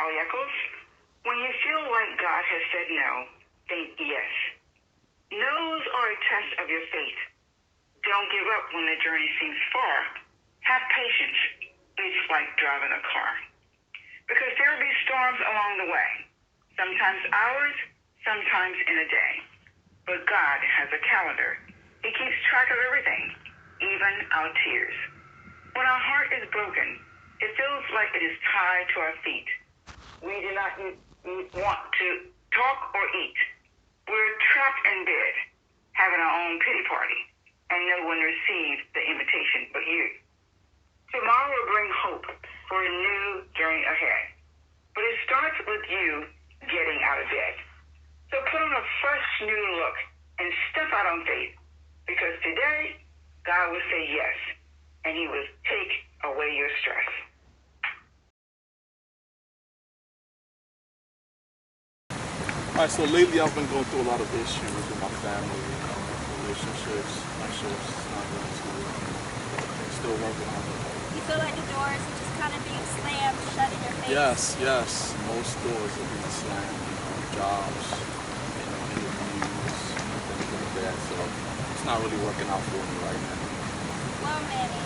Sallie Eccles. When you feel like God has said no, think yes. No's are a test of your faith. Don't give up when the journey seems far. Have patience. It's like driving a car. Because there will be storms along the way. Sometimes hours, sometimes in a day. But God has a calendar. He keeps track of everything, even our tears. When our heart is broken, it feels like it is tied to our feet. We do not want to talk or eat. We're trapped in bed, having our own pity party, and no one receives the invitation but you. Tomorrow will bring hope for a new journey ahead. But it starts with you getting out of bed. So put on a fresh new look and step out on faith. Because today, God will say yes, and He will take away your stress. All right, so lately I've been going through a lot of issues with my family, relationships, friendships, not going to I'm still working on it. You feel like the doors are just kind of being slammed shut in your face? Yes. Most doors are being slammed, jobs, interviews, things like that. So it's not really working out for me right now. Well, Manny,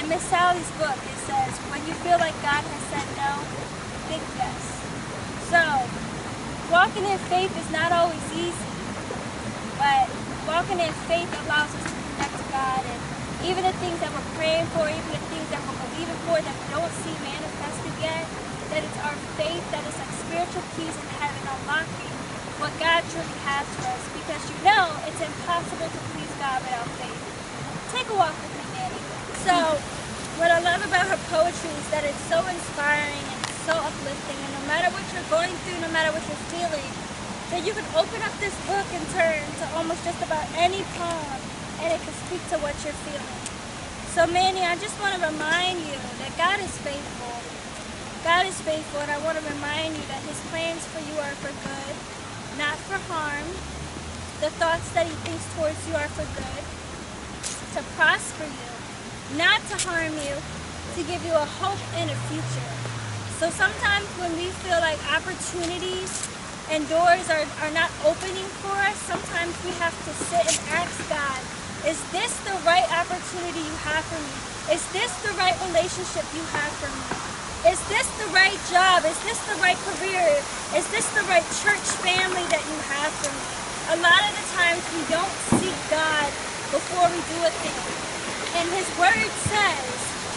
in Miss Sallie's book it says, when you feel like God has said no, think yes. So, walking in faith is not always easy, but walking in faith allows us to connect to God, and even the things that we're praying for, even the things that we're believing for that we don't see manifested yet, that it's our faith that is like spiritual keys in heaven unlocking what God truly has for us, because you know it's impossible to please God without faith. Take a walk with me, Manny. So, what I love about her poetry is that it's so inspiring and so uplifting, and no matter what you're going through, no matter what you're feeling, that you can open up this book and turn to almost just about any poem, and it can speak to what you're feeling. So Manny, I just want to remind you that God is faithful. God is faithful, and I want to remind you that His plans for you are for good, not for harm. The thoughts that He thinks towards you are for good, to prosper you, not to harm you, to give you a hope and a future. So sometimes when we feel like opportunities and doors are not opening for us, sometimes we have to sit and ask God, is this the right opportunity you have for me? Is this the right relationship you have for me? Is this the right job? Is this the right career? Is this the right church family that you have for me? A lot of the times we don't seek God before we do a thing. And His word says,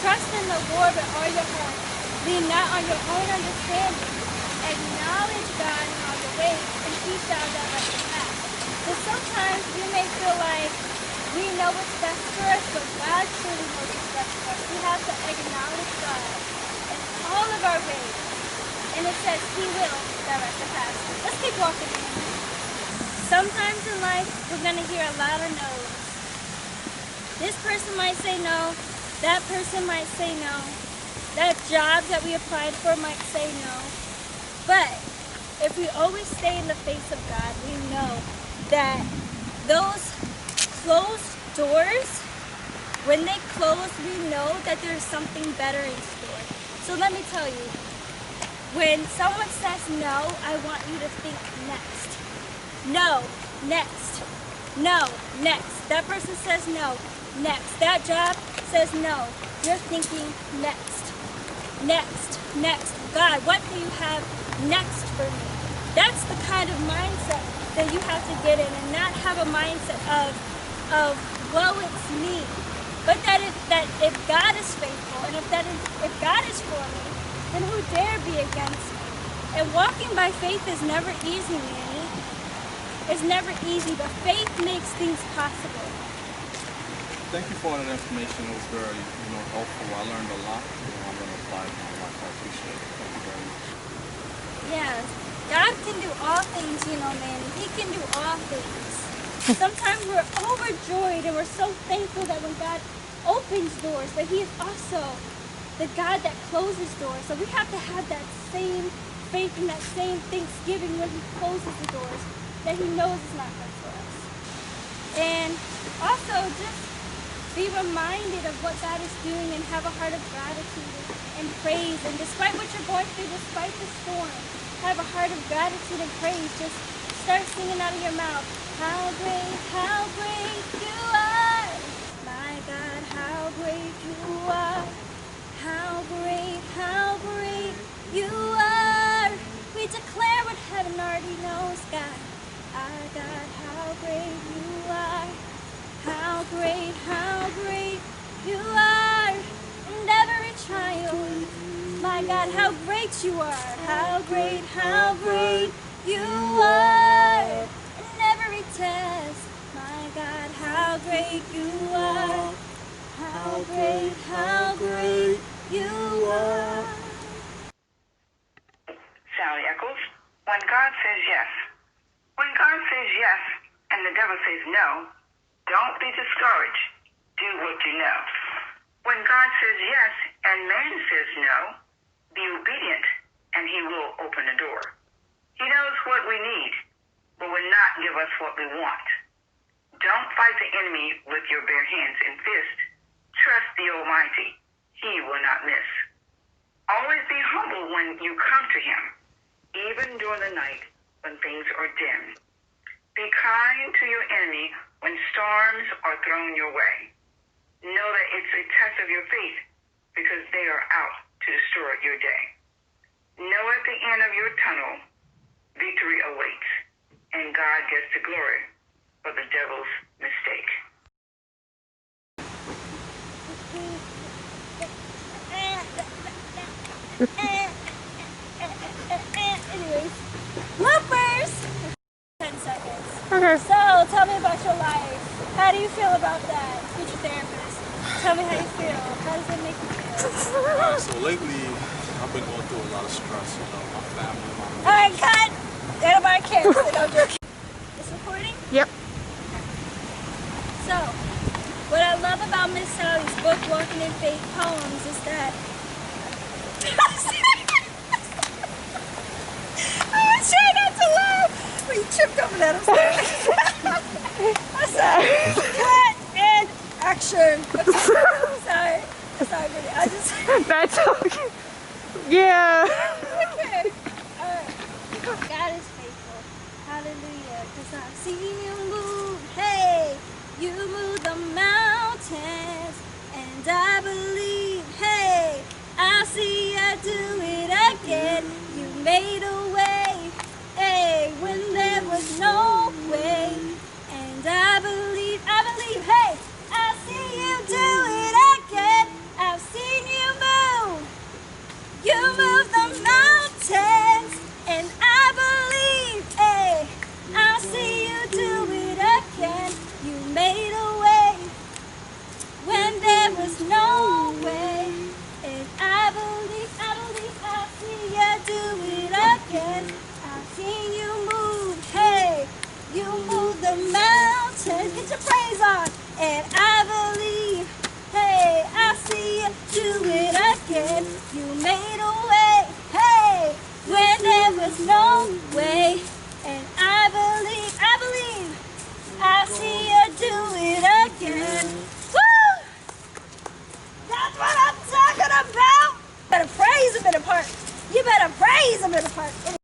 trust in the Lord with all your heart. Lean not on your own understanding. Acknowledge God in all your ways, and He shall direct your path. But sometimes we may feel like we know what's best for us, but God truly knows what's best for us. We have to acknowledge God in all of our ways. And it says He will direct the path. Let's keep walking in. Sometimes in life, we're going to hear a lot of no's. This person might say no. That person might say no. That job that we applied for might say no. But if we always stay in the face of God, we know that those closed doors, when they close, we know that there's something better in store. So let me tell you, when someone says no, I want you to think next. No, next. No, next. That person says no, next. That job says no. You're thinking next. Next, next. God, what do you have next for me? That's the kind of mindset that you have to get in, and not have a mindset of well, it's me. But that if God is faithful, and if God is for me, then who dare be against me? And walking by faith is never easy, Manny. It's never easy, but faith makes things possible. Thank you for all that information. It was very, helpful. I learned a lot. I'm going to apply it in my life. I appreciate it. Thank you very much. Yes, God can do all things, Manny. He can do all things. Sometimes we're overjoyed and we're so thankful that when God opens doors, but He is also the God that closes doors. So we have to have that same faith and that same thanksgiving when He closes the doors, that He knows is not good for us. And also just Be reminded of what God is doing and have a heart of gratitude and praise. And despite what you're going through, despite the storm, have a heart of gratitude and praise. Just start singing out of your mouth. How great you are. My God, how great you are. How great you are. We declare what heaven already knows, God. Our God, how great you are. How great you are. In every trial, my God, how great you are. How great you are. In every test, my God, how great you are. How great you are. Sallie Eccles, when God says yes. When God says yes and the devil says no, don't be discouraged. Do what you know. When God says yes and man says no, be obedient and he will open the door. He knows what we need, but will not give us what we want. Don't fight the enemy with your bare hands and fists. Trust the Almighty. He will not miss. Always be humble when you come to him, even during the night when things are dim. Be kind to your enemy when storms are thrown your way. Know that it's a test of your faith because they are out to destroy your day. Know at the end of your tunnel, victory awaits, and God gets the glory for the devil's mistake. Anyways, bloopers! 10 seconds. Okay. So, tell me about your life. How do you feel about that? Speech therapist. Tell me how you feel. How does it make you feel? Alright, so lately I've been going through a lot of stress, my family, my Alright, cut! Nobody cares. I'm joking. It's recording? Yep. So, what I love about Miss Sallie's book, Walking in Faith Poems, is that I was trying not to laugh, but you tripped over that. I'm sorry. Cut and action. Sorry. Sorry, baby. I just. That's okay. Yeah. Okay. Alright. God is faithful. Hallelujah. Because I've seen you move. Hey, you move the mountains. And I believe, hey, I'll see you do it again. You made a way, hey, when there was no way. And I believe, hey, I'll see you do it again. I've seen you move. You move the mountains. And I believe, hey, I'll see you do it again. You made a way when there was no way. And I believe I'll see you do it again. I've seen you move, hey, you move the mountains. Get your praise on. And I believe, hey, I'll see you do it again. You made a way, hey, when there was no way. And I believe I'll see you do it again. Woo! That's what I'm talking about. You better praise him in a part. You better praise him in a part.